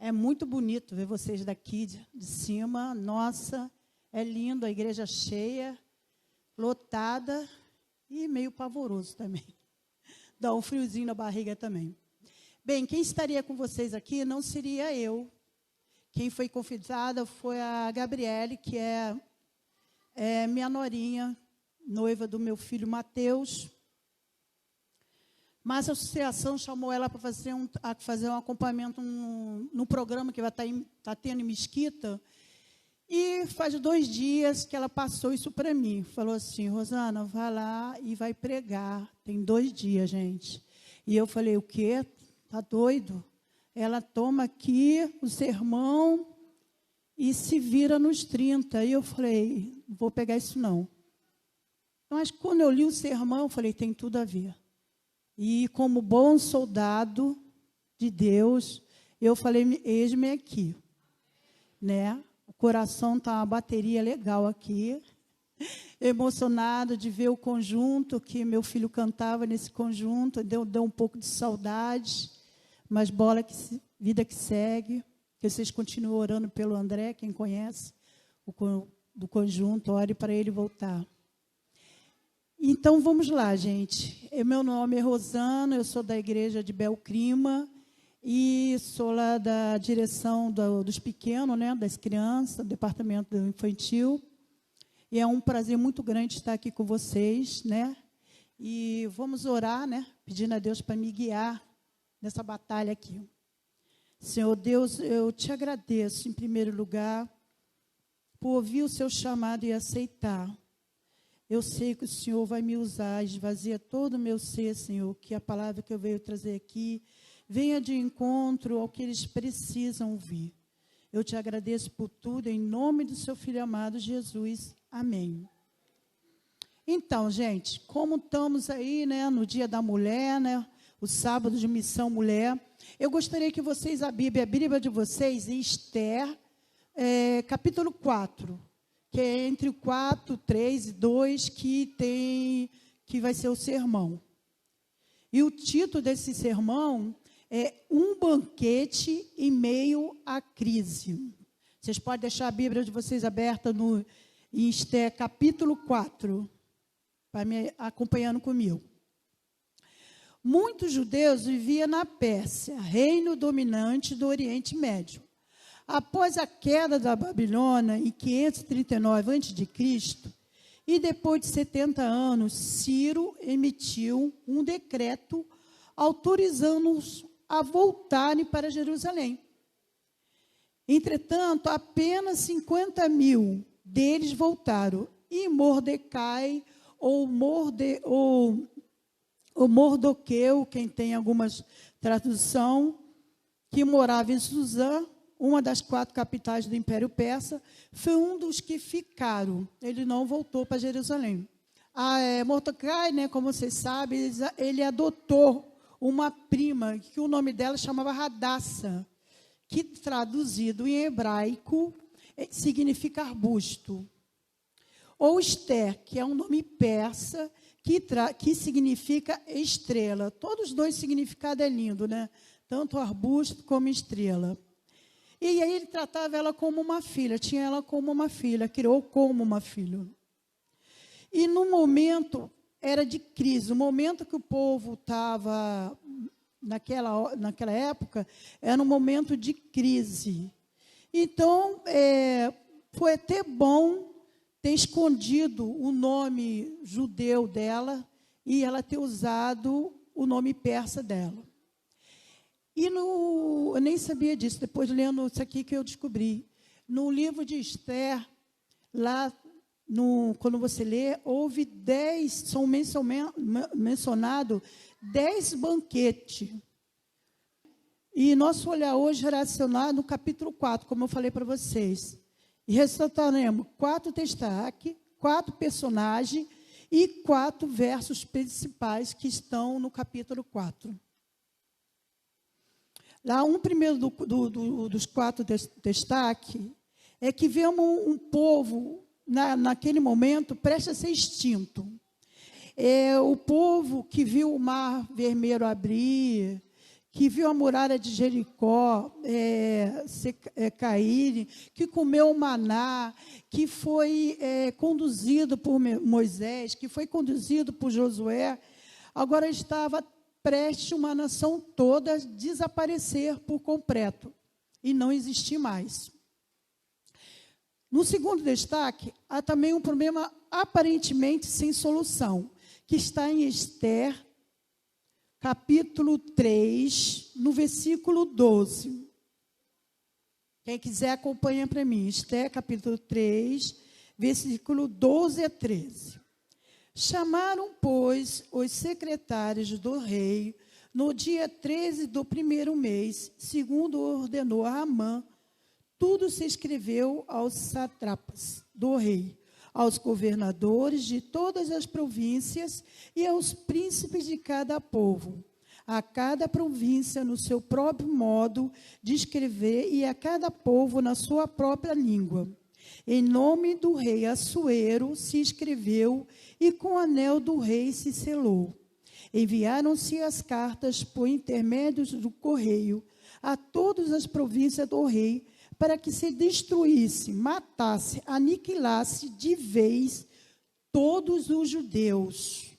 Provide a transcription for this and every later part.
É muito bonito ver vocês daqui de cima. Nossa, é lindo, a igreja cheia, lotada e meio pavoroso também. Dá um friozinho na barriga também. Bem, quem estaria com vocês aqui não seria eu. Quem foi convidada foi a Gabriele, que é minha norinha, noiva do meu filho Mateus. Mas a associação chamou ela para fazer um acompanhamento no programa que vai estar tendo em Mesquita. E faz 2 dias que ela passou isso para mim. Falou assim: Rosana, vai lá e vai pregar. Tem 2 dias, gente. E eu falei: o quê? Tá doido? Ela toma aqui o sermão e se vira nos 30. E eu falei: não vou pegar isso não. Mas quando eu li o sermão, eu falei: tem tudo a ver. E como bom soldado de Deus, eu falei: eis-me aqui, né? O coração está uma bateria legal aqui, emocionado de ver o conjunto, que meu filho cantava nesse conjunto, deu um pouco de saudade, mas vida que segue, que vocês continuem orando pelo André, quem conhece do conjunto, ore para ele voltar. Então, vamos lá, gente. Meu nome é Rosana, eu sou da igreja de Belcrima e sou lá da direção dos pequenos, né, das crianças, do departamento infantil. E é um prazer muito grande estar aqui com vocês, né? E vamos orar, né, pedindo a Deus para me guiar nessa batalha aqui. Senhor Deus, eu te agradeço, em primeiro lugar, por ouvir o seu chamado e aceitar. Eu sei que o Senhor vai me usar, esvazia todo o meu ser, Senhor, que a palavra que eu venho trazer aqui venha de encontro ao que eles precisam ouvir. Eu te agradeço por tudo, em nome do seu Filho amado, Jesus. Amém. Então, gente, como estamos aí, né, no Dia da Mulher, né, o sábado de Missão Mulher, eu gostaria que vocês, a Bíblia de vocês, em Esther, capítulo 4, que é entre o 4, 3 e 2, que vai ser o sermão. E o título desse sermão é Um Banquete em Meio à Crise. Vocês podem deixar a Bíblia de vocês aberta em Esther, capítulo 4, para me acompanhando comigo. Muitos judeus viviam na Pérsia, reino dominante do Oriente Médio. Após a queda da Babilônia, em 539 a.C., e depois de 70 anos, Ciro emitiu um decreto autorizando-os a voltarem para Jerusalém. Entretanto, apenas 50.000 deles voltaram, e Mordecai, ou Mordoqueu, quem tem algumas traduções, que morava em Suzã, uma das 4 capitais do Império Persa, foi um dos que ficaram. Ele não voltou para Jerusalém. Mordecai, né, como vocês sabem, ele adotou uma prima, que o nome dela chamava Radassa, que traduzido em hebraico significa arbusto. Ou Esther, que é um nome persa, que significa estrela. Todos os 2 significados é lindo, né? Tanto arbusto como estrela. E aí ele tratava ela como uma filha, tinha ela como uma filha, criou como uma filha. E no momento, era de crise, o momento que o povo estava, naquela época, era um momento de crise. Então, foi até bom ter escondido o nome judeu dela e ela ter usado o nome persa dela. E eu nem sabia disso, depois lendo isso aqui que eu descobri. No livro de Esther, lá, quando você lê, houve 10, são mencionados 10 banquetes. E nosso olhar hoje será relacionado no capítulo 4, como eu falei para vocês. E ressaltaremos 4 destaques, 4 personagens e 4 versos principais que estão no capítulo 4. Lá, primeiro dos 4 destaques é que vemos um povo, naquele momento, prestes a ser extinto. O povo que viu o mar vermelho abrir, que viu a muralha de Jericó cair, que comeu o maná, que foi conduzido por Moisés, que foi conduzido por Josué, agora estava prestes uma nação toda desaparecer por completo e não existir mais. No segundo destaque, há também um problema aparentemente sem solução, que está em Esther, capítulo 3, no versículo 12. Quem quiser acompanha para mim. Esther, capítulo 3, versículo 12 a 13. Chamaram, pois, os secretários do rei, no dia 13 do primeiro mês, segundo ordenou Amã. Tudo se escreveu aos sátrapas do rei, aos governadores de todas as províncias e aos príncipes de cada povo, a cada província no seu próprio modo de escrever e a cada povo na sua própria língua. Em nome do rei Assuero se escreveu e com o anel do rei se selou. Enviaram-se as cartas por intermédio do correio a todas as províncias do rei, para que se destruísse, matasse, aniquilasse de vez todos os judeus,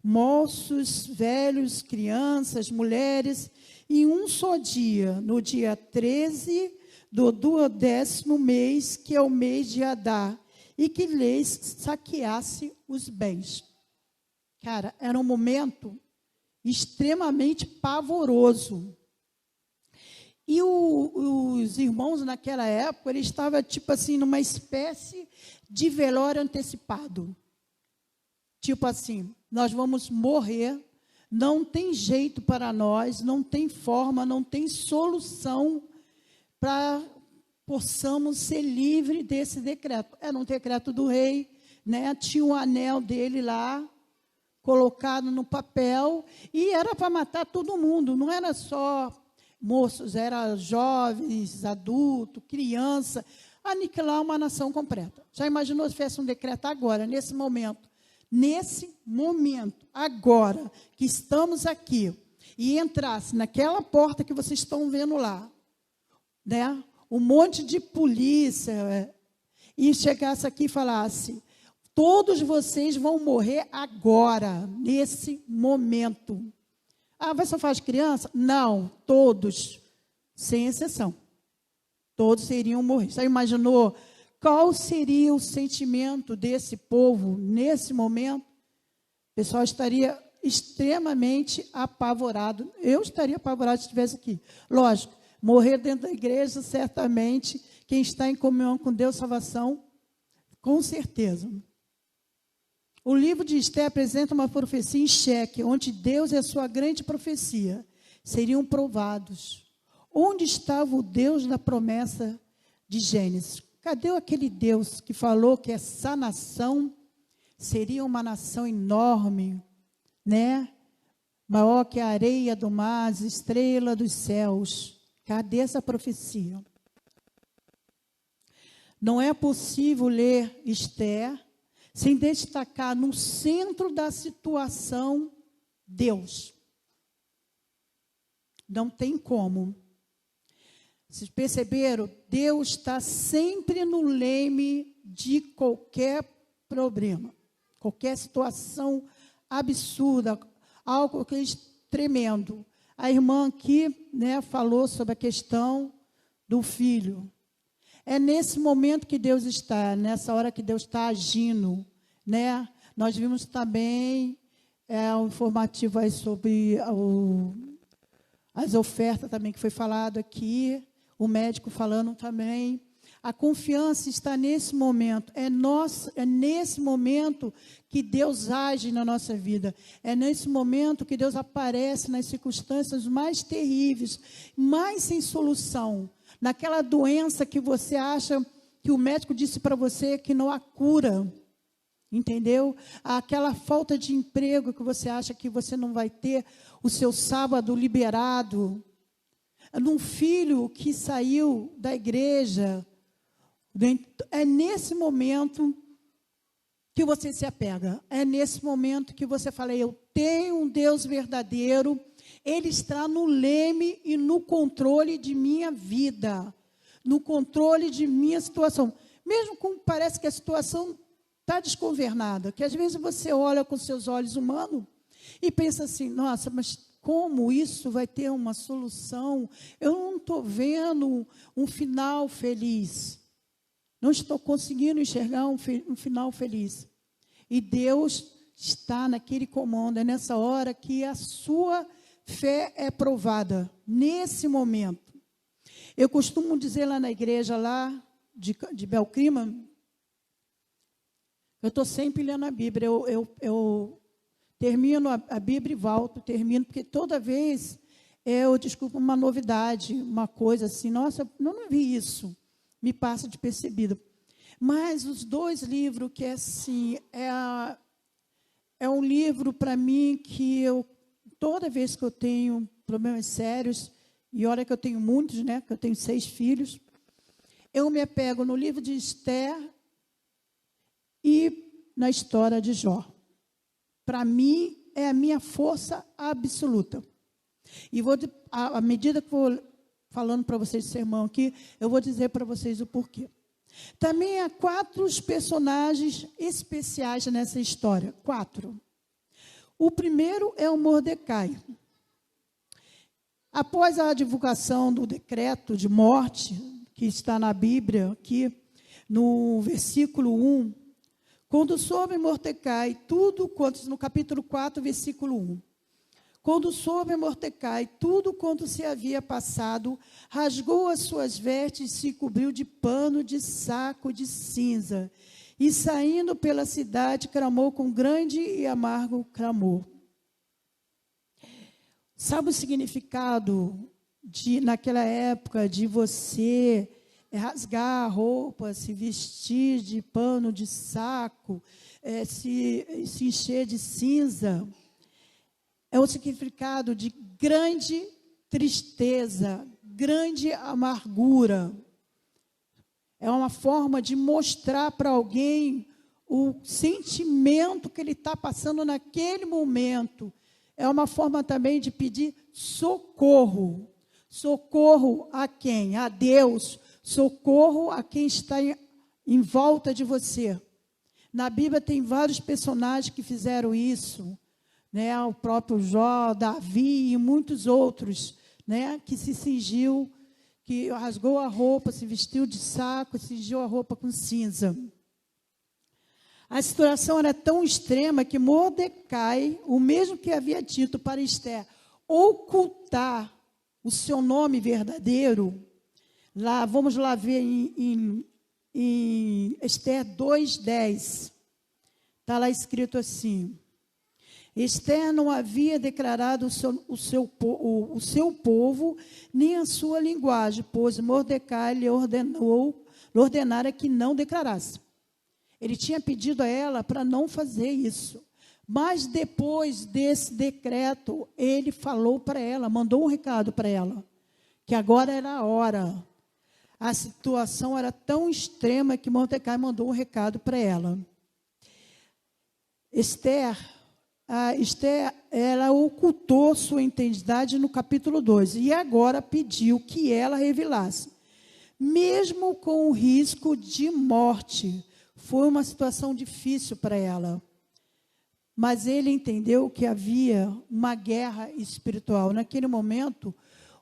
moços, velhos, crianças, mulheres, em um só dia, no dia 13 do 12º mês, que é o mês de Adar, e que lhes saqueasse os bens. Cara, era um momento extremamente pavoroso. E os irmãos, naquela época, eles estavam, tipo assim, numa espécie de velório antecipado. Tipo assim, nós vamos morrer, não tem jeito para nós, não tem forma, não tem solução para possamos ser livres desse decreto. Era um decreto do rei, né? Tinha um anel dele lá, colocado no papel, e era para matar todo mundo, não era só moços, eram jovens, adultos, criança, aniquilar uma nação completa. Já imaginou se fizesse um decreto agora, nesse momento, agora, que estamos aqui, e entrasse naquela porta que vocês estão vendo lá, né? Um monte de polícia, e chegasse aqui e falasse, todos vocês vão morrer agora, nesse momento. Ah, vai só fazer criança? Não, todos, sem exceção. Todos iriam morrer. Você imaginou qual seria o sentimento desse povo nesse momento? O pessoal estaria extremamente apavorado. Eu estaria apavorado se estivesse aqui. Lógico, morrer dentro da igreja, certamente, quem está em comunhão com Deus, salvação, com certeza. O livro de Esther apresenta uma profecia em xeque, onde Deus e a sua grande profecia seriam provados. Onde estava o Deus da promessa de Gênesis? Cadê aquele Deus que falou que essa nação seria uma nação enorme, né? Maior que a areia do mar, as estrelas dos céus. Cadê essa profecia? Não é possível ler Esther sem destacar no centro da situação Deus. Não tem como. Vocês perceberam? Deus está sempre no leme de qualquer problema, qualquer situação absurda, algo que é tremendo. A irmã aqui, né, falou sobre a questão do filho. É nesse momento que Deus está, nessa hora que Deus está agindo, né? Nós vimos também um informativo aí sobre as ofertas também que foi falado aqui, o médico falando também. A confiança está nesse momento. É nesse momento que Deus age na nossa vida. É nesse momento que Deus aparece nas circunstâncias mais terríveis, mais sem solução. Naquela doença que você acha que o médico disse para você que não há cura, entendeu? Aquela falta de emprego que você acha que você não vai ter o seu sábado liberado, num filho que saiu da igreja. É nesse momento que você se apega, é nesse momento que você fala, eu tenho um Deus verdadeiro, Ele está no leme e no controle de minha vida, no controle de minha situação. Mesmo como parece que a situação está desgovernada, que às vezes você olha com seus olhos humanos e pensa assim, nossa, mas como isso vai ter uma solução? Eu não estou vendo um final feliz. Não estou conseguindo enxergar um final feliz. E Deus está naquele comando. É nessa hora que a sua fé é provada. Nesse momento. Eu costumo dizer lá na igreja, lá de Belcrima, eu estou sempre lendo a Bíblia. Eu termino a Bíblia e volto, porque toda vez eu descubro uma novidade, uma coisa assim, nossa, eu não vi isso, me passa de percebido. Mas os 2 livros que é assim, é um livro para mim que toda vez que eu tenho problemas sérios, e olha que eu tenho muitos, né, que eu tenho 6 filhos, eu me apego no livro de Esther e na história de Jó. Para mim, é a minha força absoluta. E à medida que vou falando para vocês esse sermão aqui, eu vou dizer para vocês o porquê. Também há 4 personagens especiais nessa história. 4. O primeiro é o Mordecai. Após a divulgação do decreto de morte, que está na Bíblia, aqui no versículo 1, quando soube Mordecai tudo quanto, no capítulo 4, versículo 1. Quando soube Mordecai tudo quanto se havia passado, rasgou as suas vestes e se cobriu de pano de saco de cinza. E saindo pela cidade, clamou com grande e amargo clamor. Sabe o significado naquela época de você rasgar a roupa, se vestir de pano de saco, se encher de cinza? É o significado de grande tristeza, grande amargura. É uma forma de mostrar para alguém o sentimento que ele está passando naquele momento. É uma forma também de pedir socorro. Socorro a quem? A Deus. Socorro a quem está em volta de você. Na Bíblia tem vários personagens que fizeram isso, né? O próprio Jó, Davi e muitos outros, né? Que se cingiu, que rasgou a roupa, se vestiu de saco, cingiu a roupa com cinza. A situação era tão extrema que Mordecai, o mesmo que havia dito para Esther, ocultar o seu nome verdadeiro. Lá, vamos lá ver em Esther 2:10. Está lá escrito assim: Esther não havia declarado o seu povo, nem a sua linguagem, pois Mordecai lhe ordenara que não declarasse. Ele tinha pedido a ela para não fazer isso. Mas depois desse decreto, ele falou para ela, mandou um recado para ela, que agora era a hora. A situação era tão extrema que Mordecai mandou um recado para ela. Esther, ela ocultou sua identidade no capítulo 2 e agora pediu que ela revelasse. Mesmo com o risco de morte, foi uma situação difícil para ela. Mas ele entendeu que havia uma guerra espiritual. Naquele momento,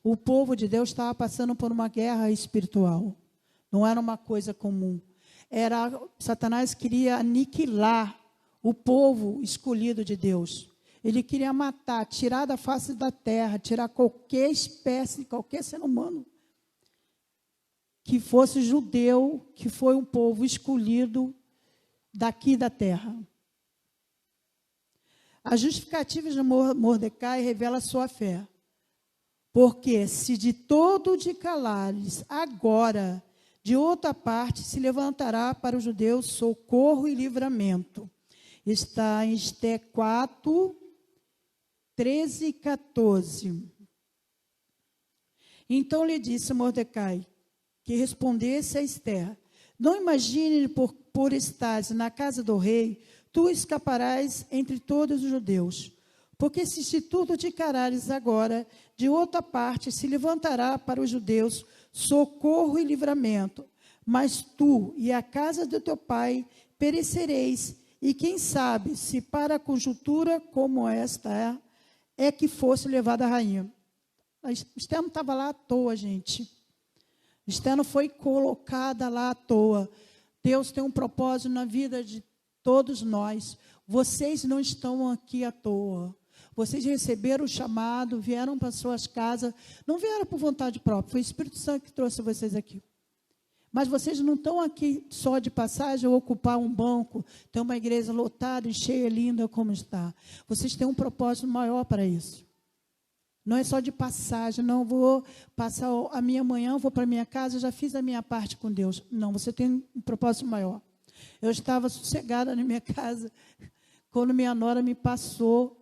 o povo de Deus estava passando por uma guerra espiritual. Não era uma coisa comum. Satanás queria aniquilar o povo escolhido de Deus. Ele queria matar, tirar da face da terra, tirar qualquer espécie, qualquer ser humano que fosse judeu, que foi um povo escolhido daqui da terra. A justificativa de Mordecai revela sua fé. Porque se de todo te calares, agora, de outra parte, se levantará para os judeus socorro e livramento. Está em Esther 4, 13 e 14. Então lhe disse Mordecai, que respondesse a Esther: não imagine por estares na casa do rei, tu escaparás entre todos os judeus. Porque se tu te encarares agora, de outra parte se levantará para os judeus socorro e livramento. Mas tu e a casa do teu pai perecereis. E quem sabe, se para a conjuntura como esta é que fosse levada a rainha. Esther não estava lá à toa, gente. Esther não foi colocada lá à toa. Deus tem um propósito na vida de todos nós. Vocês não estão aqui à toa. Vocês receberam o chamado, vieram para suas casas, não vieram por vontade própria, foi o Espírito Santo que trouxe vocês aqui. Mas vocês não estão aqui só de passagem ou ocupar um banco, ter uma igreja lotada e cheia, linda como está. Vocês têm um propósito maior para isso. Não é só de passagem, não vou passar a minha manhã, vou para a minha casa, já fiz a minha parte com Deus. Não, você tem um propósito maior. Eu estava sossegada na minha casa, quando minha nora me passou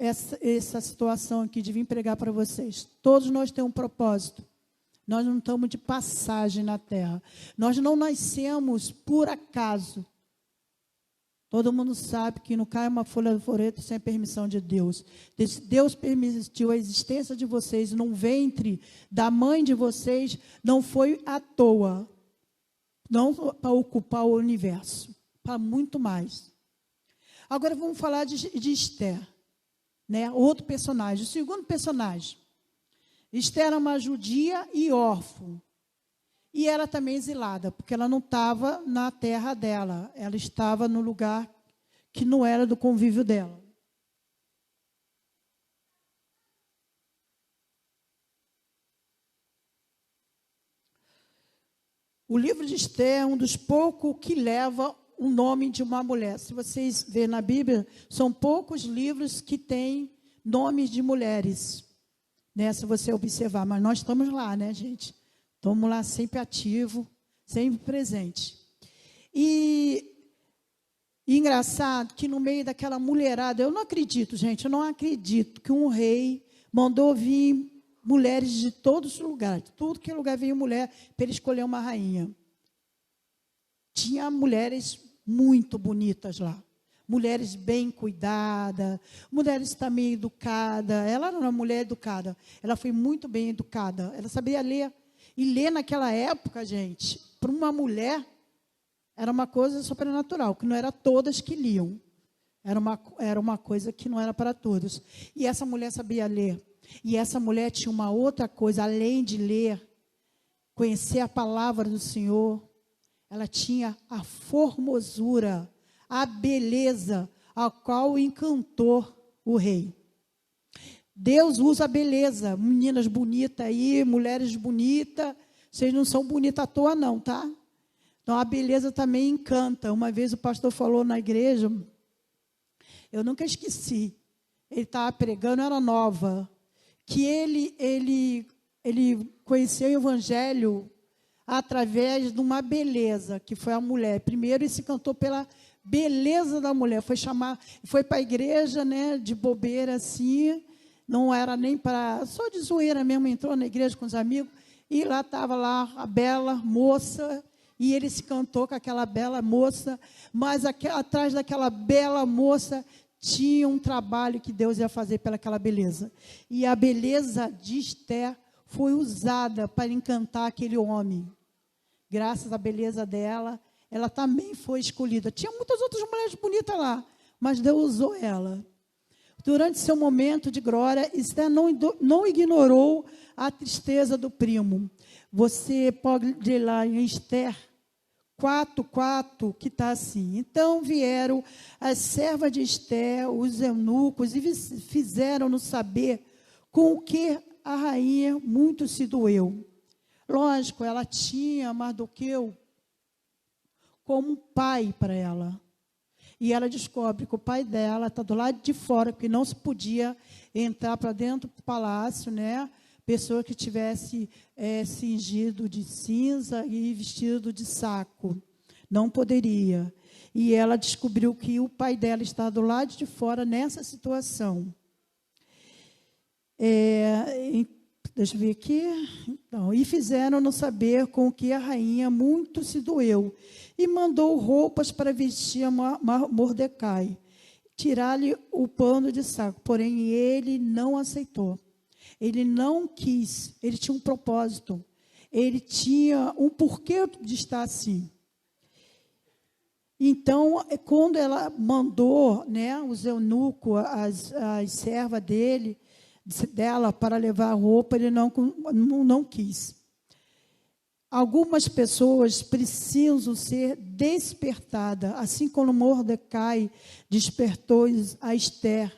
essa situação aqui de vir pregar para vocês. Todos nós temos um propósito. Nós não estamos de passagem na terra. Nós não nascemos por acaso. Todo mundo sabe que não cai uma folha do floreto sem a permissão de Deus. Deus permitiu a existência de vocês no ventre da mãe de vocês, não foi à toa. Não para ocupar o universo, para muito mais. Agora vamos falar de Esther. Né? Outro personagem, o segundo personagem. Esther era uma judia e órfã. E era também exilada, porque ela não estava na terra dela. Ela estava no lugar que não era do convívio dela. O livro de Esther é um dos poucos que leva o nome de uma mulher. Se vocês verem na Bíblia, são poucos livros que têm nomes de mulheres, né? Se você observar, mas nós estamos lá, né, gente? Estamos lá sempre ativo, sempre presente. E engraçado que no meio daquela mulherada, eu não acredito, gente, eu não acredito que um rei mandou vir mulheres de todos os lugares, tudo que lugar veio mulher para ele escolher uma rainha. Tinha mulheres muito bonitas lá, mulheres bem cuidadas, mulheres também educadas. Ela era uma mulher educada, ela foi muito bem educada, ela sabia ler. E ler naquela época, gente, para uma mulher, era uma coisa sobrenatural, que não era todas que liam. Era uma coisa que não era para todas. E essa mulher sabia ler. E essa mulher tinha uma outra coisa, além de ler, conhecer a palavra do Senhor, ela tinha a formosura, a beleza, a qual encantou o rei. Deus usa a beleza, meninas bonitas aí, mulheres bonitas, vocês não são bonitas à toa não, tá? Então a beleza também encanta. Uma vez o pastor falou na igreja, eu nunca esqueci, ele estava pregando, era nova, que ele conheceu o evangelho através de uma beleza, que foi a mulher. Primeiro ele se encantou pela beleza da mulher, foi para a igreja, né, de bobeira assim, não era nem para, só de zoeira mesmo, entrou na igreja com os amigos, e lá estava lá a bela moça, e ele se encantou com aquela bela moça, mas atrás daquela bela moça tinha um trabalho que Deus ia fazer pelaquela beleza. E a beleza de Esther foi usada para encantar aquele homem. Graças à beleza dela, ela também foi escolhida. Tinha muitas outras mulheres bonitas lá, mas Deus usou ela. Durante seu momento de glória, Esther não ignorou a tristeza do primo. Você pode ler lá em Esther 4:4, que está assim. Então vieram as servas de Esther, os eunucos, e fizeram-no saber com o que a rainha muito se doeu. Lógico, ela tinha Mardoqueu como um pai para ela. E ela descobre que o pai dela está do lado de fora, porque não se podia entrar para dentro do palácio, né? Pessoa que tivesse cingido de cinza e vestido de saco. Não poderia. E ela descobriu que o pai dela está do lado de fora nessa situação. Deixa eu ver aqui. Então, e fizeram-no saber com o que a rainha muito se doeu. E mandou roupas para vestir a Mordecai. tirar-lhe o pano de saco. Porém, ele não aceitou. Ele não quis. Ele tinha um propósito. Ele tinha um porquê de estar assim. Então, quando ela mandou, né, os eunucos, as servas dela para levar a roupa, ele não quis. Algumas pessoas precisam ser despertadas, assim como Mordecai despertou a Esther.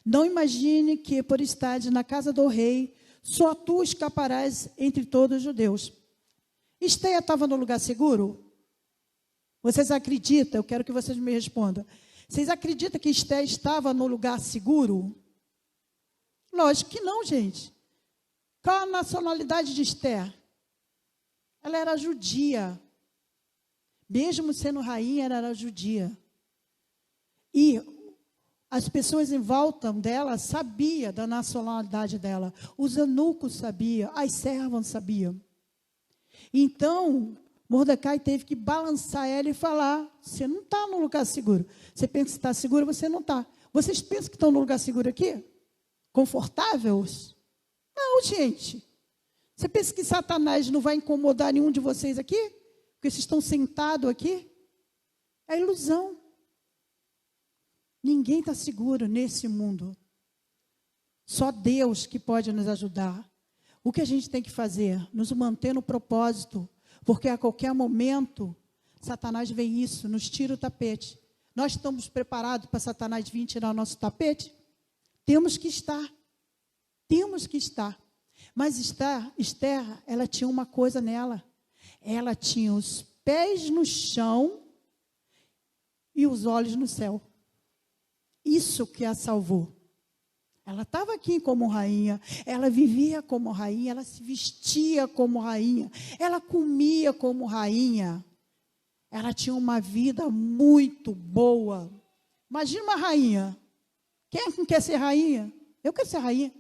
Não imagine que, por estar na casa do rei, só tu escaparás entre todos os judeus. Esther estava no lugar seguro? Vocês acreditam? Eu quero que vocês me respondam. Vocês acreditam que Esther estava no lugar seguro? Lógico que não, gente. Qual a nacionalidade de Esther? Ela era judia. Mesmo sendo rainha, ela era judia. E as pessoas em volta dela sabiam da nacionalidade dela. Os eunucos sabiam, as servas sabiam. Então, Mordecai teve que balançar ela e falar: você não está no lugar seguro. Você pensa que está seguro, você não está. Vocês pensam que estão no lugar seguro aqui? Confortáveis? Não, gente. Você pensa que Satanás não vai incomodar nenhum de vocês aqui? Porque vocês estão sentados aqui? É ilusão. Ninguém está seguro nesse mundo. Só Deus que pode nos ajudar. O que a gente tem que fazer? Nos manter no propósito. Porque a qualquer momento, Satanás vem isso, nos tira o tapete. Nós estamos preparados para Satanás vir tirar o nosso tapete? Temos que estar. Temos que estar. Mas Esther, ela tinha uma coisa nela. Ela tinha os pés no chão e os olhos no céu. Isso que a salvou. Ela estava aqui como rainha, ela vivia como rainha, ela se vestia como rainha, ela comia como rainha. Ela tinha uma vida muito boa. Imagina uma rainha. Quem quer ser rainha? Eu quero ser rainha.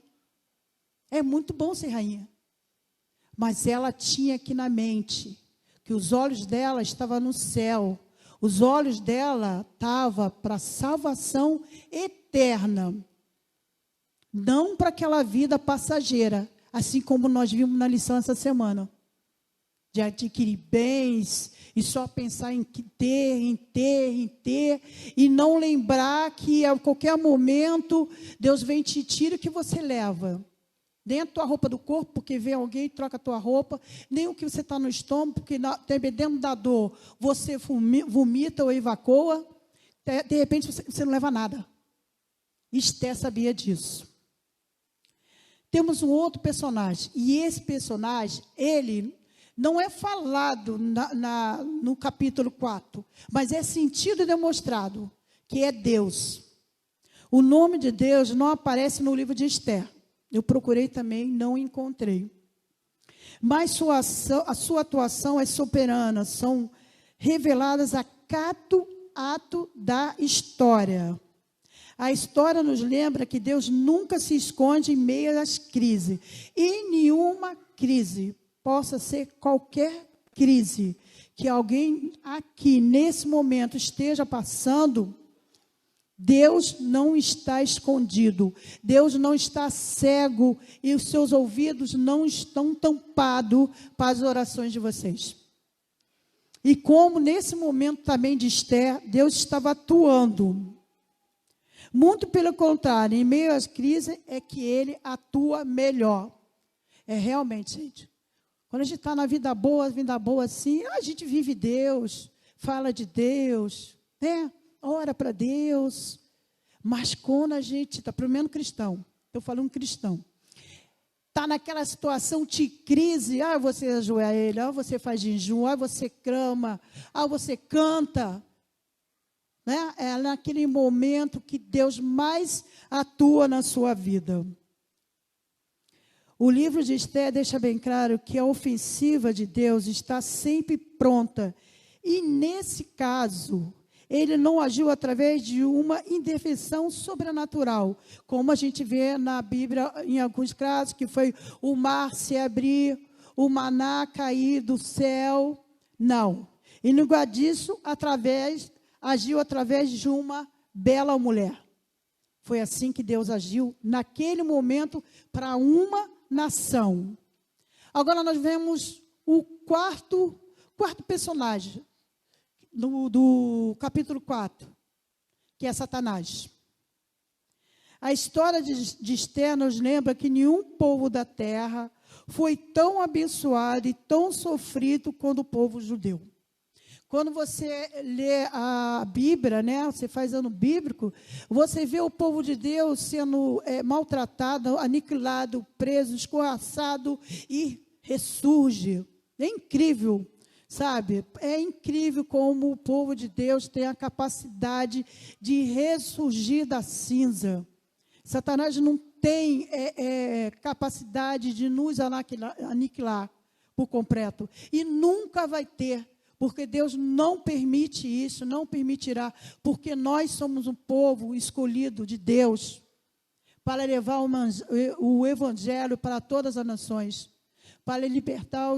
É muito bom ser rainha. Mas ela tinha aqui na mente que os olhos dela estavam no céu. Os olhos dela estavam para a salvação eterna. Não para aquela vida passageira. Assim como nós vimos na lição essa semana. De adquirir bens e só pensar em ter. E não lembrar que a qualquer momento Deus vem e te tira o que você leva. Dentro da tua roupa do corpo, porque vem alguém e troca a tua roupa. Nem o que você está no estômago, porque dependendo da dor, você vomita ou evacua. De repente, você não leva nada. Esther sabia disso. Temos um outro personagem. E esse personagem, ele não é falado no capítulo 4, mas é sentido e demonstrado, que é Deus. O nome de Deus não aparece no livro de Esther. Eu procurei também, não encontrei. Mas a sua atuação é soberana, são reveladas a cada ato da história. A história nos lembra que Deus nunca se esconde em meio às crises. E nenhuma crise, possa ser qualquer crise, que alguém aqui, nesse momento, esteja passando, Deus não está escondido, Deus não está cego e os seus ouvidos não estão tampados para as orações de vocês. E como nesse momento também de Esther, Deus estava atuando. Muito pelo contrário, em meio às crises é que Ele atua melhor. É realmente, gente, quando a gente está na vida boa assim, a gente vive Deus, fala de Deus, né? Ora para Deus, mas quando a gente está, pelo menos cristão, estou falando cristão, está naquela situação de crise, você ajoelha, você faz jejum, você clama, você canta, né? É naquele momento que Deus mais atua na sua vida. O livro de Esther deixa bem claro que a ofensiva de Deus está sempre pronta, e nesse caso, Ele não agiu através de uma intervenção sobrenatural, como a gente vê na Bíblia em alguns casos, que foi o mar se abrir, o maná cair do céu. Não. Em lugar disso, agiu através de uma bela mulher. Foi assim que Deus agiu naquele momento para uma nação. Agora nós vemos o quarto personagem do capítulo 4, que é Satanás. A história de Esther nos lembra que nenhum povo da terra foi tão abençoado e tão sofrido quanto o povo judeu. Quando você lê a Bíblia, né, você faz ano bíblico, você vê o povo de Deus sendo maltratado, aniquilado, preso, escorraçado e ressurge. É incrível, sabe? É incrível como o povo de Deus tem a capacidade de ressurgir da cinza. Satanás não tem capacidade de nos aniquilar por completo. E nunca vai ter. Porque Deus não permite isso, não permitirá, porque nós somos um povo escolhido de Deus para levar o Evangelho para todas as nações, para libertar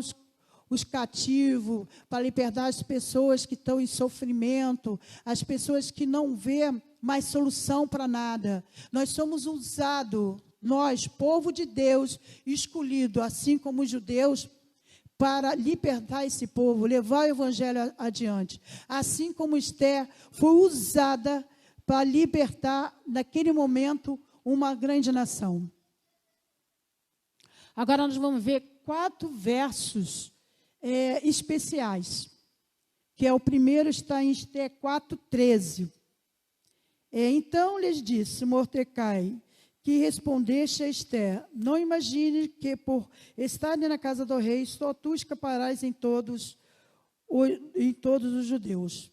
os cativos, para libertar as pessoas que estão em sofrimento, as pessoas que não vê mais solução para nada. Nós somos usados, nós, povo de Deus, escolhido, assim como os judeus, para libertar esse povo, levar o Evangelho adiante. Assim como Esther foi usada para libertar, naquele momento, uma grande nação. Agora nós vamos ver 4 versos especiais. Que é o primeiro, está em Esther 4:13. Então lhes disse Mordecai, que respondeste a Esther: não imagine que por estar na casa do rei, só tu escaparás em todos os judeus.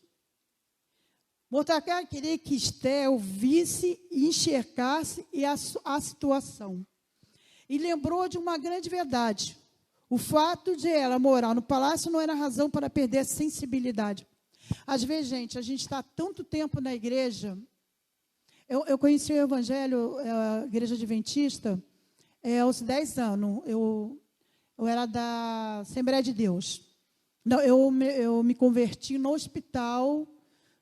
Mordecai queria que Esther ouvisse e enxergasse a situação. E lembrou de uma grande verdade. O fato de ela morar no palácio não era razão para perder a sensibilidade. Às vezes, gente, a gente está tanto tempo na igreja. Eu conheci o Evangelho, a Igreja Adventista, aos 10 anos. Eu era da Assembleia de Deus. Eu me converti no hospital,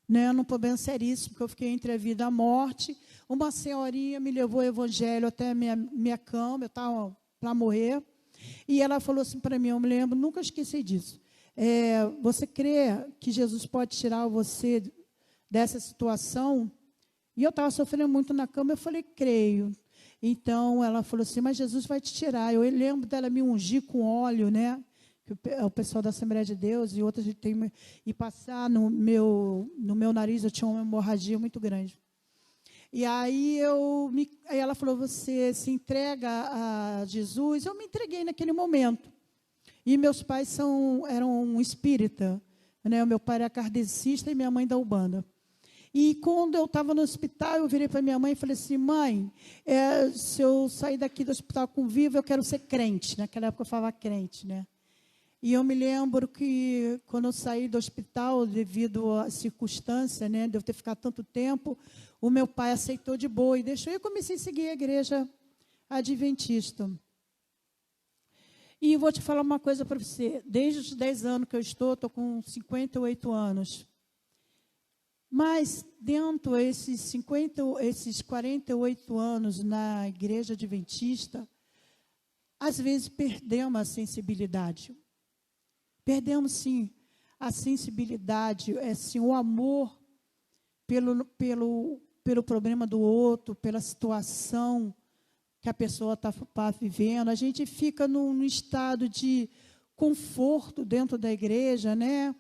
né, num problema seríssimo, porque eu fiquei entre a vida e a morte. Uma senhorinha me levou o Evangelho até a minha cama, eu estava para morrer. E ela falou assim para mim, eu me lembro, nunca esqueci disso. Você crê que Jesus pode tirar você dessa situação? E eu estava sofrendo muito na cama, eu falei, creio. Então, ela falou assim, mas Jesus vai te tirar. Eu lembro dela me ungir com óleo, né? O pessoal da Assembleia de Deus e outras, e passar no meu nariz, eu tinha uma hemorragia muito grande. E aí ela falou, você se entrega a Jesus? Eu me entreguei naquele momento. E meus pais eram espírita, né? O meu pai era kardecista e minha mãe da Umbanda. E quando eu estava no hospital, eu virei para minha mãe e falei assim, mãe, se eu sair daqui do hospital com vivo, eu quero ser crente. Naquela época eu falava crente, né? E eu me lembro que quando eu saí do hospital, devido à circunstância, né, de eu ter ficado tanto tempo, o meu pai aceitou de boa e deixou. E eu comecei a seguir a igreja adventista. E vou te falar uma coisa para você. Desde os 10 anos que eu estou com 58 anos. Mas, dentro desses 48 anos na igreja adventista, às vezes perdemos a sensibilidade. Perdemos, sim, a sensibilidade, assim, o amor pelo problema do outro, pela situação que a pessoa está vivendo. A gente fica num estado de conforto dentro da igreja, né?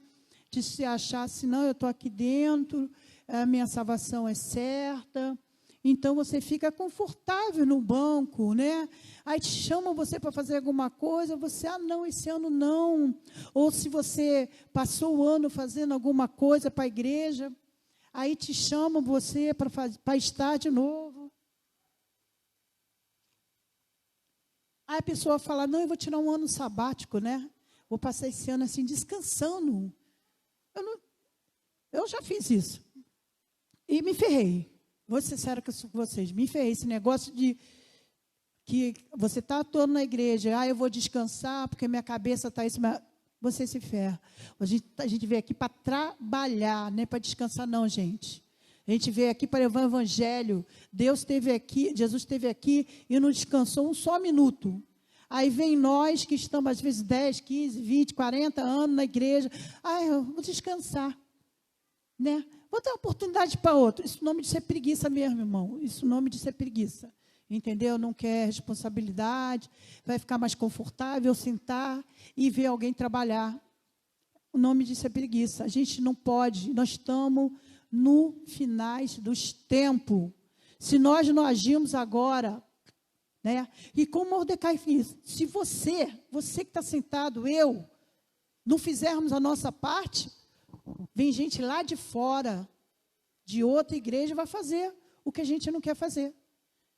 De se achar assim, não, eu estou aqui dentro, a minha salvação é certa. Então, você fica confortável no banco, né? Aí te chamam você para fazer alguma coisa, você, não, esse ano não. Ou se você passou o ano fazendo alguma coisa para a igreja, aí te chamam você para estar de novo. Aí a pessoa fala, não, eu vou tirar um ano sabático, né? Vou passar esse ano assim, descansando. Eu já fiz isso. E me ferrei. Vou ser sincera com vocês. Me ferrei. Esse negócio de que você está atuando na igreja. Eu vou descansar porque minha cabeça está isso. Você se ferra. A gente veio aqui para trabalhar, não é para descansar não, gente. A gente veio aqui para levar o evangelho. Deus esteve aqui, Jesus esteve aqui e não descansou um só minuto. Aí vem nós que estamos, às vezes, 10, 15, 20, 40 anos na igreja. Eu vou descansar. Né? Vou dar oportunidade para outro. Isso é nome de ser preguiça mesmo, irmão. Isso é nome de ser preguiça. Entendeu? Não quer responsabilidade, vai ficar mais confortável sentar e ver alguém trabalhar. O nome disso é preguiça. A gente não pode, nós estamos no finais dos tempos. Se nós não agimos agora, né? E como Mordecai fez, se você que está sentado, não fizermos a nossa parte, vem gente lá de fora, de outra igreja, vai fazer o que a gente não quer fazer.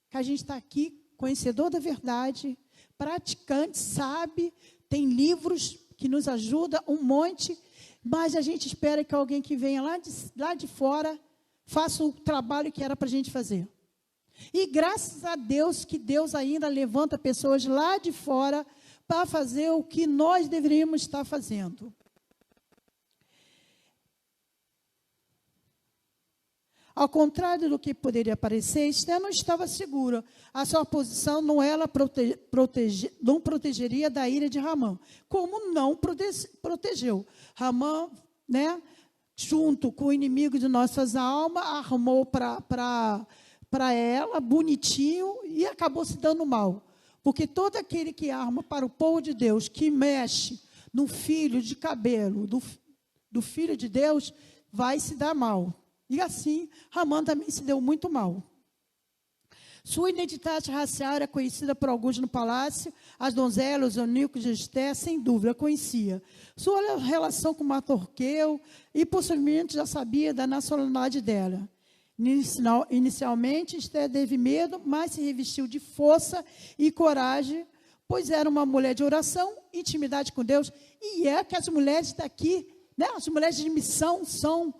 Que a gente está aqui, conhecedor da verdade, praticante, sabe, tem livros que nos ajudam, um monte, mas a gente espera que alguém que venha lá de fora faça o trabalho que era para a gente fazer. E graças a Deus que Deus ainda levanta pessoas lá de fora para fazer o que nós deveríamos estar fazendo. Ao contrário do que poderia parecer, Esther não estava segura. A sua posição não protegeria da ira de Ramã, como não protegeu. Ramã, né, junto com o inimigo de nossas almas, armou para ela, bonitinho, e acabou se dando mal. Porque todo aquele que arma para o povo de Deus, que mexe no filho de cabelo do filho de Deus, vai se dar mal. E assim, Ramã também se deu muito mal. Sua identidade racial era conhecida por alguns no palácio, as donzelas, os eunucos de Esther, sem dúvida, conhecia. Sua relação com Mardoqueu, e possivelmente já sabia da nacionalidade dela. Inicialmente, Esther teve medo, mas se revestiu de força e coragem, pois era uma mulher de oração, intimidade com Deus, e é que as mulheres daqui, né, as mulheres de missão são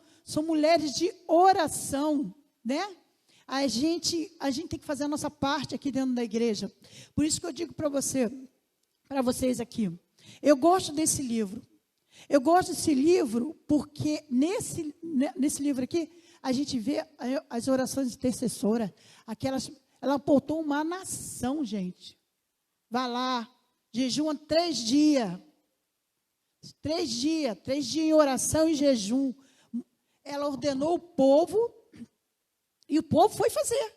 mulheres de oração, né? A gente tem que fazer a nossa parte aqui dentro da igreja. Por isso que eu digo para vocês aqui, eu gosto desse livro. Eu gosto desse livro porque nesse livro aqui, a gente vê as orações intercessoras, ela apontou uma nação, gente. Vai lá, jejua 3 dias. 3 dias em oração e jejum. Ela ordenou o povo, e o povo foi fazer.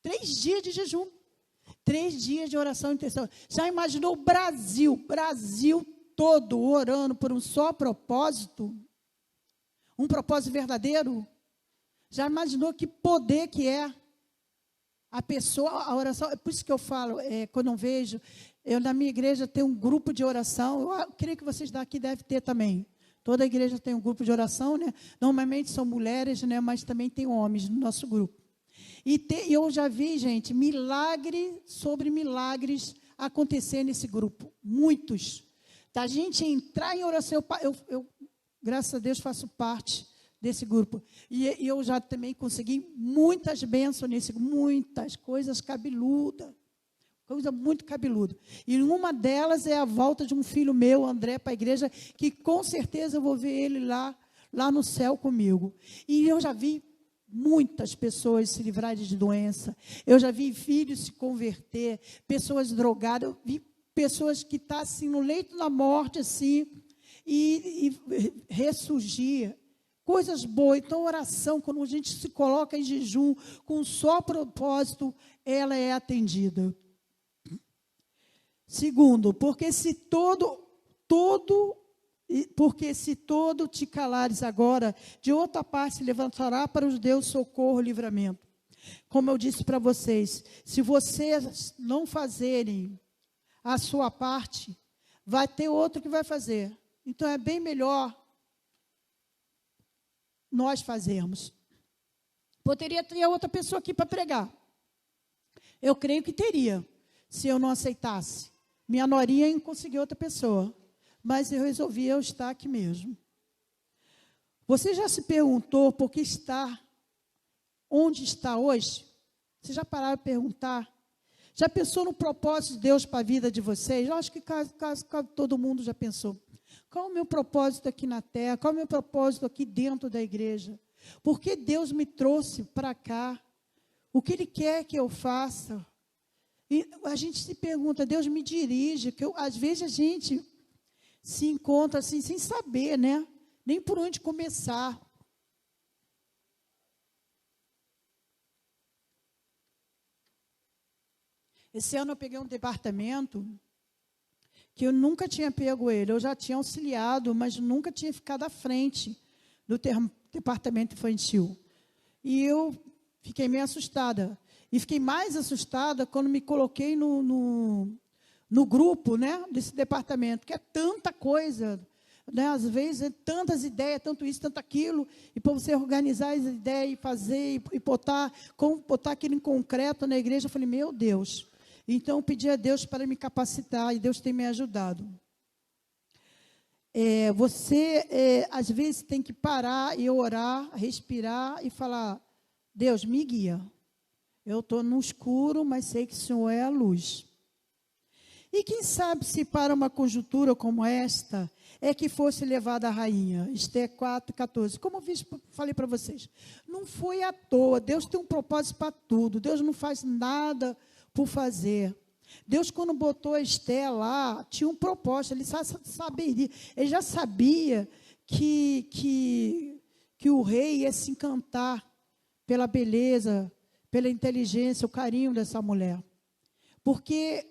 3 dias de jejum. 3 dias de oração e intercessão. Já imaginou o Brasil todo orando por um só propósito? Um propósito verdadeiro? Já imaginou que poder que é a pessoa, a oração? É por isso que eu falo, quando eu vejo, na minha igreja tem um grupo de oração, eu creio que vocês daqui devem ter também. Toda igreja tem um grupo de oração, né? Normalmente são mulheres, né? Mas também tem homens no nosso grupo. E eu já vi, gente, milagre sobre milagres acontecer nesse grupo. Muitos. Da gente entrar em oração, eu graças a Deus, faço parte desse grupo. E eu já também consegui muitas bênçãos nesse grupo, muitas coisas cabeludas. Coisa muito cabeluda. E uma delas é a volta de um filho meu, André, para a igreja, que com certeza eu vou ver ele lá no céu comigo. E eu já vi muitas pessoas se livrarem de doença. Eu já vi filhos se converter, pessoas drogadas. Eu vi pessoas que estão assim, no leito da morte, assim, e ressurgir. Coisas boas. Então, oração, quando a gente se coloca em jejum, com um só propósito, ela é atendida. Segundo, porque se todo te calares agora, de outra parte se levantará para os Deus socorro e livramento. Como eu disse para vocês, se vocês não fazerem a sua parte, vai ter outro que vai fazer. Então é bem melhor nós fazermos. Poderia ter outra pessoa aqui para pregar. Eu creio que teria, se eu não aceitasse. Minha norinha conseguiu outra pessoa, mas eu resolvi estar aqui mesmo. Você já se perguntou por que está onde está hoje? Você já parou para perguntar? Já pensou no propósito de Deus para a vida de vocês? Eu acho que todo mundo já pensou. Qual é o meu propósito aqui na terra? Qual é o meu propósito aqui dentro da igreja? Por que Deus me trouxe para cá? O que Ele quer que eu faça? E a gente se pergunta, Deus me dirige, que às vezes a gente se encontra assim, sem saber, né? Nem por onde começar. Esse ano eu peguei um departamento que eu nunca tinha pego ele. Eu já tinha auxiliado, mas nunca tinha ficado à frente do departamento infantil. E eu fiquei meio assustada. E fiquei mais assustada quando me coloquei no grupo, né, desse departamento, que é tanta coisa, né, às vezes é tantas ideias, tanto isso, tanto aquilo, e para você organizar as ideias e fazer, e botar aquilo em concreto na igreja, eu falei, meu Deus. Então, eu pedi a Deus para me capacitar, e Deus tem me ajudado. Você, às vezes, tem que parar e orar, respirar e falar, Deus, me guia. Eu estou no escuro, mas sei que o Senhor é a luz. E quem sabe se para uma conjuntura como esta, é que fosse levada a rainha. Esther 4:14. Como eu falei para vocês, não foi à toa. Deus tem um propósito para tudo. Deus não faz nada por fazer. Deus, quando botou a Esther lá, tinha um propósito. Ele já sabia que o rei ia se encantar pela beleza, pela inteligência, o carinho dessa mulher. Porque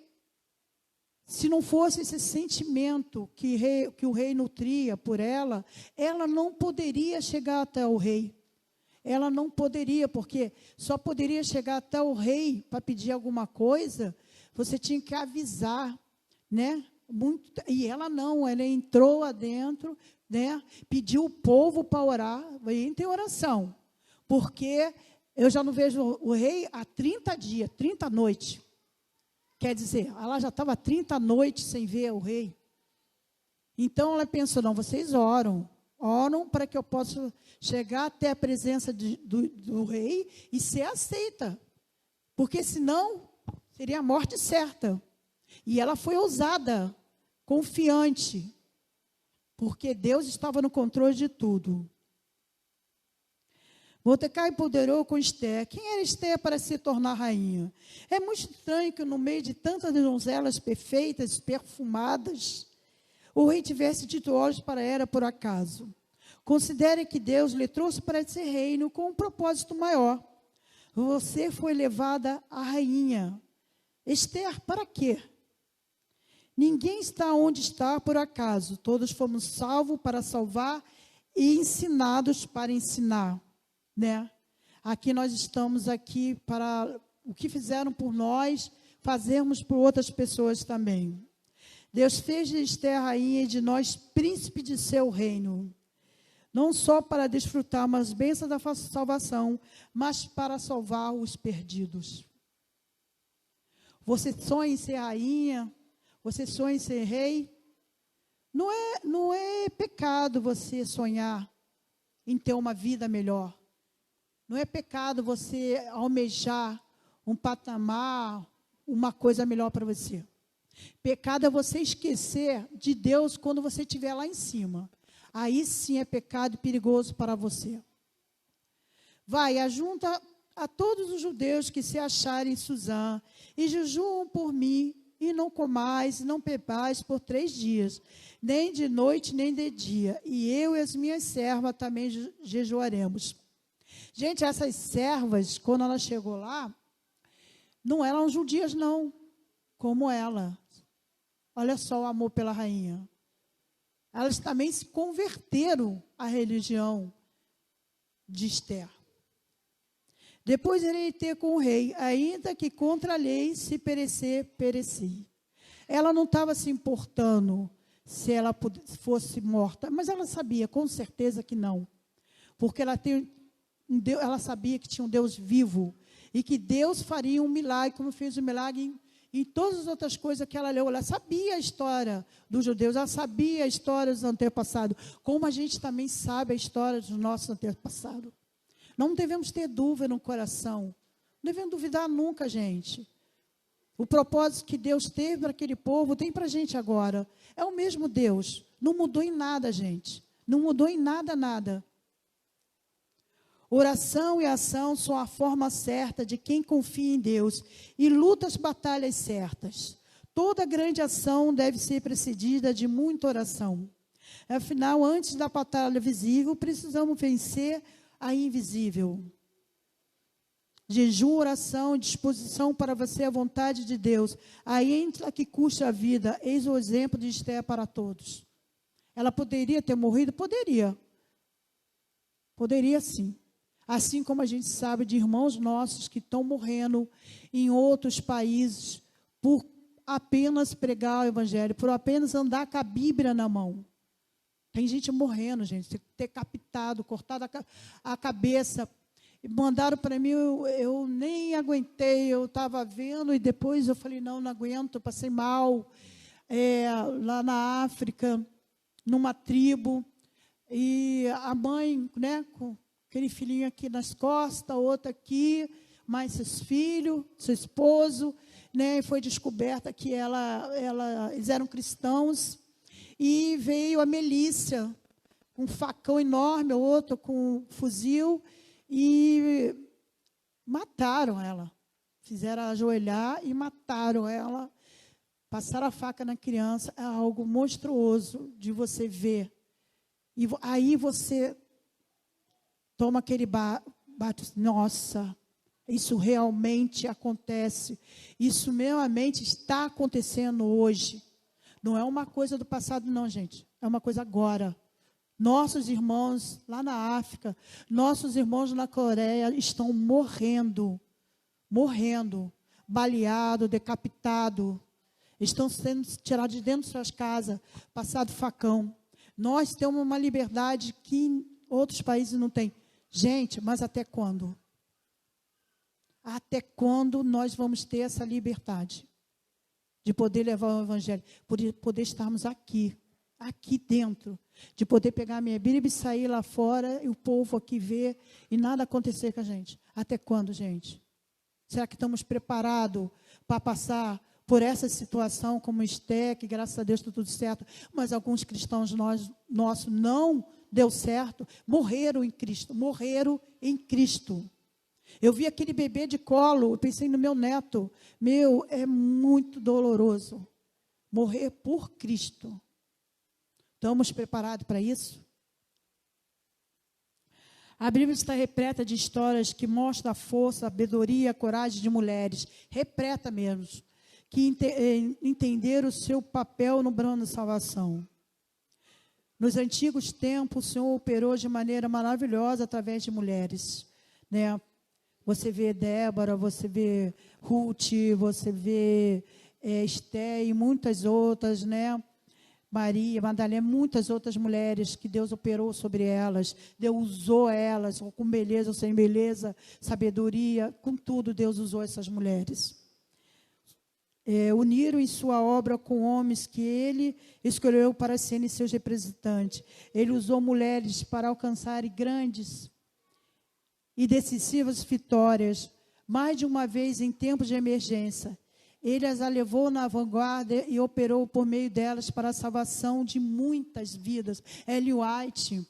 se não fosse esse sentimento que o rei nutria por ela, ela não poderia chegar até o rei. Ela não poderia, porque só poderia chegar até o rei para pedir alguma coisa, você tinha que avisar, né? E ela não, ela entrou adentro, né? Pediu o povo para orar, e tem oração, porque eu já não vejo o rei há 30 dias, 30 noites. Quer dizer, ela já estava 30 noites sem ver o rei. Então, ela pensou, não, vocês oram para que eu possa chegar até a presença do rei e ser aceita. Porque, senão, seria a morte certa. E ela foi ousada, confiante, porque Deus estava no controle de tudo. Mordecai ponderou com Esther. Quem era Esther para se tornar rainha? É muito estranho que no meio de tantas donzelas perfeitas, perfumadas, o rei tivesse dito olhos para ela por acaso. Considere que Deus lhe trouxe para esse reino com um propósito maior. Você foi levada a rainha. Esther, para quê? Ninguém está onde está por acaso. Todos fomos salvos para salvar e ensinados para ensinar. Né? Aqui nós estamos aqui para o que fizeram por nós, fazermos por outras pessoas também. Deus fez de Esther rainha e de nós príncipe de seu reino, não só para desfrutar as bênçãos da salvação, mas para salvar os perdidos. Você sonha em ser rainha? Você sonha em ser rei? Não é pecado você sonhar em ter uma vida melhor. Não é pecado você almejar um patamar, uma coisa melhor para você. Pecado é você esquecer de Deus quando você estiver lá em cima. Aí sim é pecado perigoso para você. Vai, ajunta a todos os judeus que se acharem em Suzã e jejuam por mim, e não comais, e não bebais por 3 dias, nem de noite, nem de dia. E eu e as minhas servas também jejuaremos. Gente, essas servas, quando ela chegou lá, não eram judias, não, como ela. Olha só o amor pela rainha. Elas também se converteram à religião de Esther. Depois irei ter com o rei, ainda que contra a lei, se perecer, pereci. Ela não estava se importando se ela fosse morta, mas ela sabia com certeza que não. Porque ela sabia que tinha um Deus vivo e que Deus faria um milagre, como fez um milagre em todas as outras coisas que ela leu. Ela sabia a história dos judeus, ela sabia a história dos antepassados, como a gente também sabe a história dos nossos antepassados. Não devemos ter dúvida no coração, não devemos duvidar nunca, gente. O propósito que Deus teve para aquele povo, tem para a gente agora. É o mesmo Deus, não mudou em nada, gente. Não mudou em nada, nada. Oração e ação são a forma certa de quem confia em Deus e luta as batalhas certas. Toda grande ação deve ser precedida de muita oração. Afinal, antes da batalha visível, precisamos vencer a invisível. Jejum, oração, disposição para você à vontade de Deus. Ainda que custe a vida, eis o exemplo de Esther para todos. Ela poderia ter morrido? Poderia. Poderia sim. Assim como a gente sabe de irmãos nossos que estão morrendo em outros países por apenas pregar o evangelho, por apenas andar com a Bíblia na mão. Tem gente morrendo, gente, decapitado, cortado a cabeça. Mandaram para mim, eu nem aguentei, eu estava vendo e depois eu falei, não aguento, passei mal. Lá na África, numa tribo, e a mãe, né, com aquele filhinho aqui nas costas, outra aqui, mais seus filhos, seu esposo, né, e foi descoberta que eles eram cristãos, e veio a milícia, com um facão enorme, outro com um fuzil, e mataram ela. Fizeram ela ajoelhar e mataram ela. Passaram a faca na criança, é algo monstruoso de você ver. E aí você toma aquele bate, nossa, isso realmente acontece. Isso realmente está acontecendo hoje. Não é uma coisa do passado, não, gente. É uma coisa agora. Nossos irmãos lá na África, nossos irmãos na Coreia estão morrendo, baleados, decapitados. Estão sendo tirados de dentro de suas casas, passado facão. Nós temos uma liberdade que outros países não têm. Gente, mas até quando? Até quando nós vamos ter essa liberdade de poder levar o evangelho, de poder estarmos aqui dentro, de poder pegar a minha Bíblia e sair lá fora e o povo aqui ver e nada acontecer com a gente? Até quando, gente? Será que estamos preparados para passar por essa situação como Esther, que graças a Deus está tudo certo, mas alguns cristãos nossos não deu certo, morreram em Cristo. Eu vi aquele bebê de colo, eu pensei no meu neto. É muito doloroso morrer por Cristo. Estamos preparados para isso? A Bíblia está repleta de histórias que mostram a força, a sabedoria, a coragem de mulheres, repleta mesmo, que entenderam o seu papel no plano de salvação. Nos antigos tempos, o Senhor operou de maneira maravilhosa através de mulheres, né? Você vê Débora, você vê Ruth, você vê Esther e muitas outras, né? Maria, Madalena, muitas outras mulheres que Deus operou sobre elas. Deus usou elas, com beleza ou sem beleza, sabedoria, com tudo Deus usou essas mulheres. Uniram em sua obra com homens que ele escolheu para serem seus representantes. Ele usou mulheres para alcançarem grandes e decisivas vitórias, mais de uma vez em tempos de emergência. Ele as levou na vanguarda e operou por meio delas para a salvação de muitas vidas. Ellen White.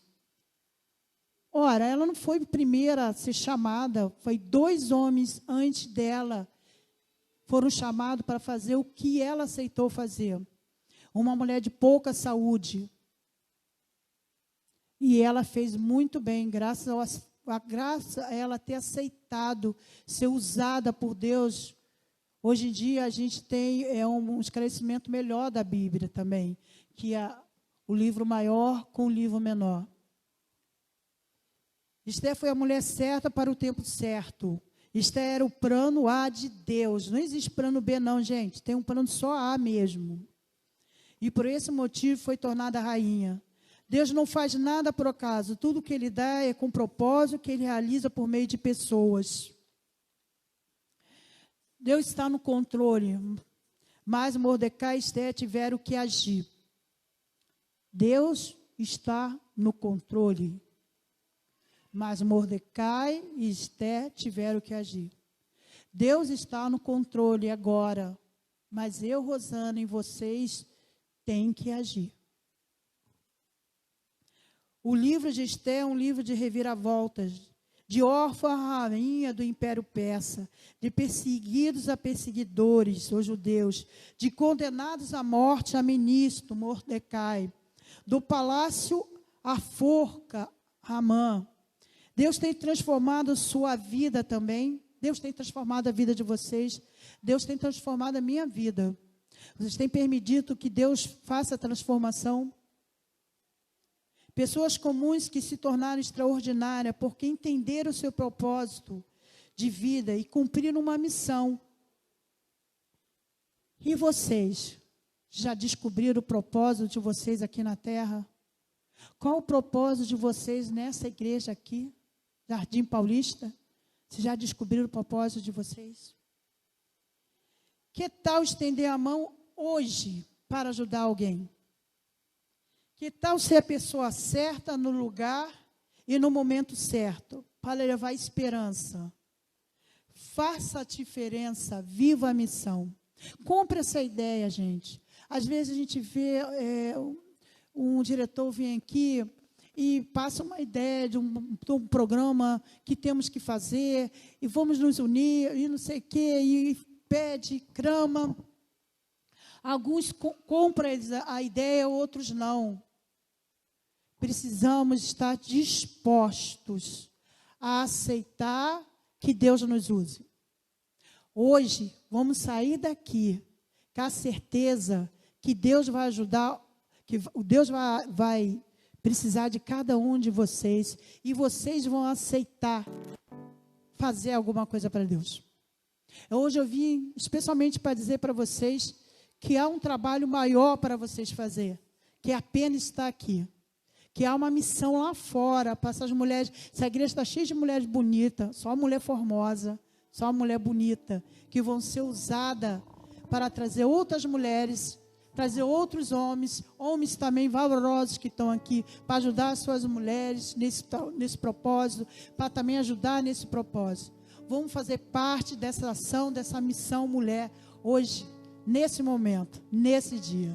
Ora, ela não foi a primeira a ser chamada, foi 2 homens antes dela foram chamados para fazer o que ela aceitou fazer. Uma mulher de pouca saúde. E ela fez muito bem, graças a ela ter aceitado ser usada por Deus. Hoje em dia a gente tem um esclarecimento melhor da Bíblia também, que é o livro maior com o livro menor. Esther foi a mulher certa para o tempo certo. Esther era o plano A de Deus. Não existe plano B não, gente. Tem um plano só A mesmo. E por esse motivo foi tornada rainha. Deus não faz nada por acaso. Tudo que Ele dá é com propósito que Ele realiza por meio de pessoas. Deus está no controle. Mas Mordecai e Esther tiveram que agir. Deus está no controle. Mas Mordecai e Esther tiveram que agir. Deus está no controle agora. Mas eu, Rosana, e vocês têm que agir. O livro de Esther é um livro de reviravoltas, de órfã a rainha do Império Persa, de perseguidos a perseguidores, os judeus, de condenados à morte a ministro, Mordecai, do palácio à forca, Ramã. Deus tem transformado sua vida também. Deus tem transformado a vida de vocês. Deus tem transformado a minha vida. Vocês têm permitido que Deus faça a transformação? Pessoas comuns que se tornaram extraordinárias porque entenderam o seu propósito de vida e cumpriram uma missão. E vocês já descobriram o propósito de vocês aqui na terra? Qual o propósito de vocês nessa igreja aqui, Jardim Paulista? Vocês já descobriram o propósito de vocês? Que tal estender a mão hoje para ajudar alguém? Que tal ser a pessoa certa no lugar e no momento certo, para levar esperança? Faça a diferença, viva a missão. Compre essa ideia, gente. Às vezes a gente vê um diretor vem aqui e passa uma ideia de um programa que temos que fazer, e vamos nos unir, e não sei o quê, e pede, crama. Alguns compram a ideia, outros não. Precisamos estar dispostos a aceitar que Deus nos use. Hoje, vamos sair daqui com a certeza que Deus vai ajudar, que Deus vai precisar de cada um de vocês, e vocês vão aceitar fazer alguma coisa para Deus. Hoje eu vim especialmente para dizer para vocês que há um trabalho maior para vocês fazer, que é apenas estar aqui. Que há uma missão lá fora, para essas mulheres. Essa igreja está cheia de mulheres bonitas, só mulher formosa, só mulher bonita, que vão ser usadas para trazer outras mulheres, trazer outros homens, homens também valorosos que estão aqui, para ajudar as suas mulheres nesse propósito, para também ajudar nesse propósito. Vamos fazer parte dessa ação, dessa missão mulher, hoje, nesse momento, nesse dia.